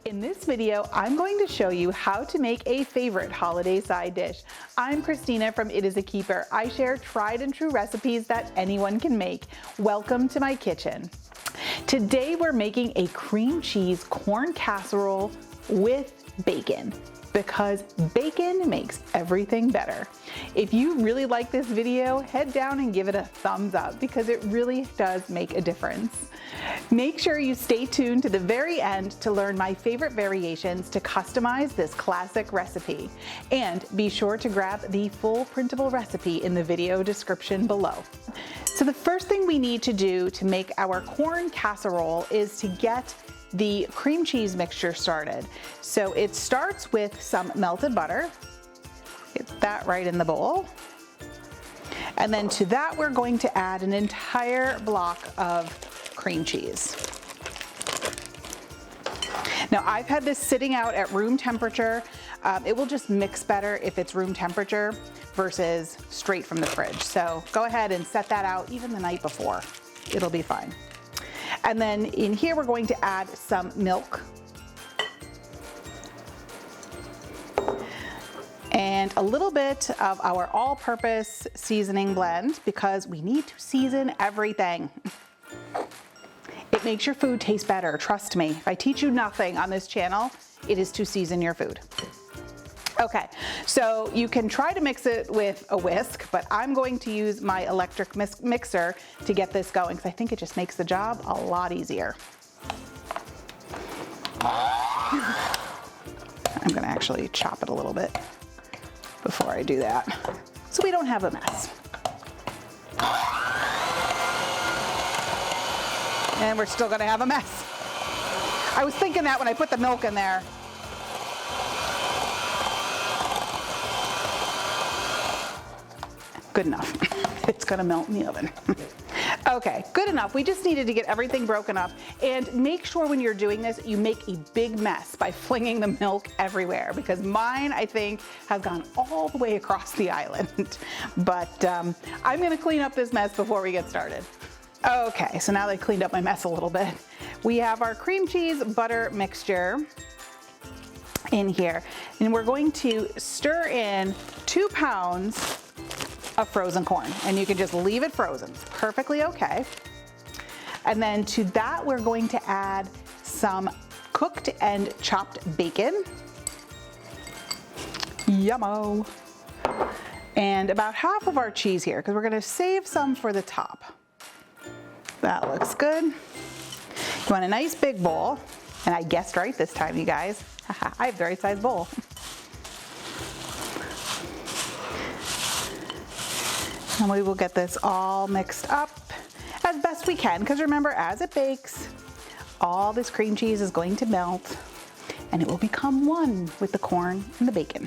In this video, I'm going to show you how to make a favorite holiday side dish. I'm Christina from It Is a Keeper. I share tried and true recipes that anyone can make. Welcome to my kitchen. Today we're making a cream cheese corn casserole with bacon, because bacon makes everything better. If you really like this video, head down and give it a thumbs up because it really does make a difference. Make sure you stay tuned to the very end to learn my favorite variations to customize this classic recipe. And be sure to grab the full printable recipe in the video description below. So the first thing we need to do to make our corn casserole is to get the cream cheese mixture started. So it starts with some melted butter. Get that right in the bowl. And then to that we're going to add an entire block of cream cheese. Now I've had this sitting out at room temperature. It will just mix better if it's room temperature versus straight from the fridge. So go ahead and set that out even the night before. It'll be fine. And then in here we're going to add some milk and a little bit of our all-purpose seasoning blend because we need to season everything. It makes your food taste better, trust me. If I teach you nothing on this channel, it is to season your food. Okay, so you can try to mix it with a whisk, but I'm going to use my electric mixer to get this going because I think it just makes the job a lot easier. I'm gonna actually chop it a little bit before I do that so we don't have a mess. And we're still gonna have a mess. I was thinking that when I put the milk in there. Good enough. It's gonna melt in the oven. Okay, good enough. We just needed to get everything broken up, and make sure when you're doing this, you make a big mess by flinging the milk everywhere, because mine, I think, has gone all the way across the island. But I'm gonna clean up this mess before we get started. Okay, so now that I cleaned up my mess a little bit, we have our cream cheese butter mixture in here, and we're going to stir in 2 pounds of frozen corn, and you can just leave it frozen. It's perfectly okay. And then to that we're going to add some cooked and chopped bacon. Yummo. And about half of our cheese here because we're going to save some for the top. That looks good. You want a nice big bowl, and I guessed right this time, you guys. I have the right size bowl. And we will get this all mixed up as best we can, because remember, as it bakes, all this cream cheese is going to melt and it will become one with the corn and the bacon.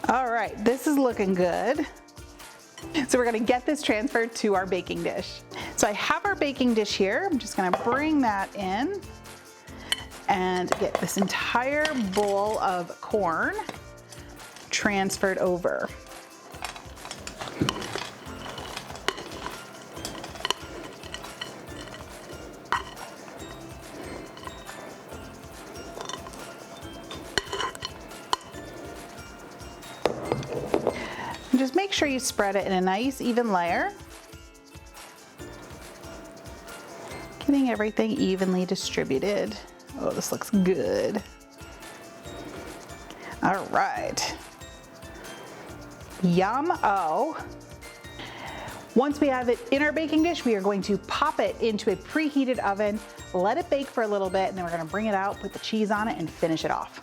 All right, this is looking good. So we're gonna get this transferred to our baking dish. So I have our baking dish here. I'm just gonna bring that in and get this entire bowl of corn transferred over. And just make sure you spread it in a nice even layer, getting everything evenly distributed. Oh, this looks good. All right. Yum-o. Once we have it in our baking dish, we are going to pop it into a preheated oven, let it bake for a little bit, and then we're gonna bring it out, put the cheese on it, and finish it off.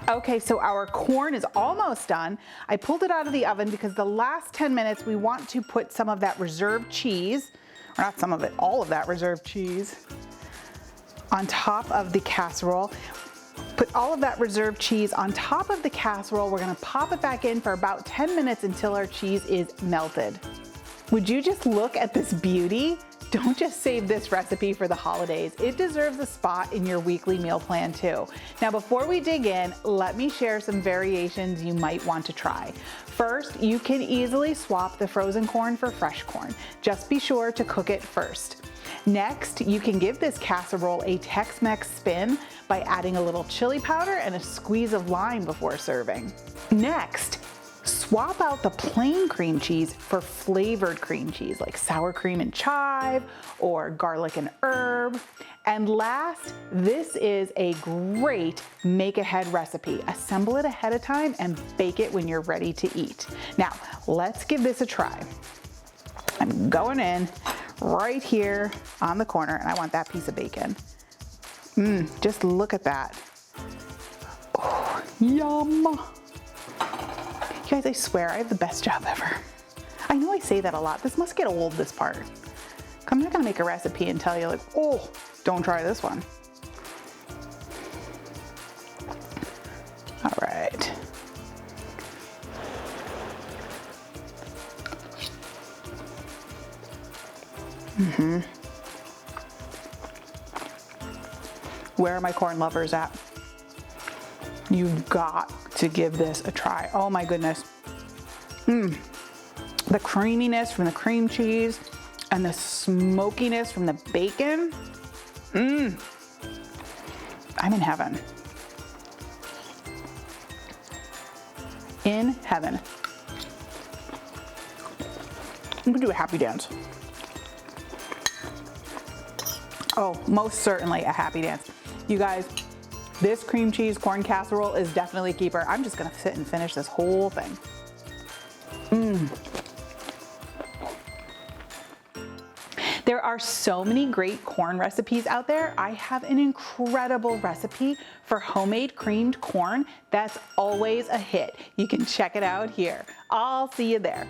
Okay, so our corn is almost done. I pulled it out of the oven because the last 10 minutes we want to put some of that reserved cheese, or not some of it, all of that reserved cheese, on top of the casserole. Put all of that reserved cheese on top of the casserole. We're gonna pop it back in for about 10 minutes until our cheese is melted. Would you just look at this beauty? Don't just save this recipe for the holidays. It deserves a spot in your weekly meal plan too. Now before we dig in, let me share some variations you might want to try. First, you can easily swap the frozen corn for fresh corn. Just be sure to cook it first. Next, you can give this casserole a Tex-Mex spin by adding a little chili powder and a squeeze of lime before serving. Next, swap out the plain cream cheese for flavored cream cheese like sour cream and chive or garlic and herb. And last, this is a great make-ahead recipe. Assemble it ahead of time and bake it when you're ready to eat. Now, let's give this a try. I'm going in right here on the corner and I want that piece of bacon. Just look at that. Oh, yum. You guys, I swear I have the best job ever. I know I say that a lot. This must get old, this part. I'm not gonna make a recipe and tell you like, oh, don't try this one. All right. Where are my corn lovers at? You've got to give this a try. Oh my goodness. The creaminess from the cream cheese and the smokiness from the bacon. I'm in heaven. In heaven. I'm gonna do a happy dance. Oh, most certainly a happy dance. You guys, this cream cheese corn casserole is definitely a keeper. I'm just gonna sit and finish this whole thing. There are so many great corn recipes out there. I have an incredible recipe for homemade creamed corn that's always a hit. You can check it out here. I'll see you there.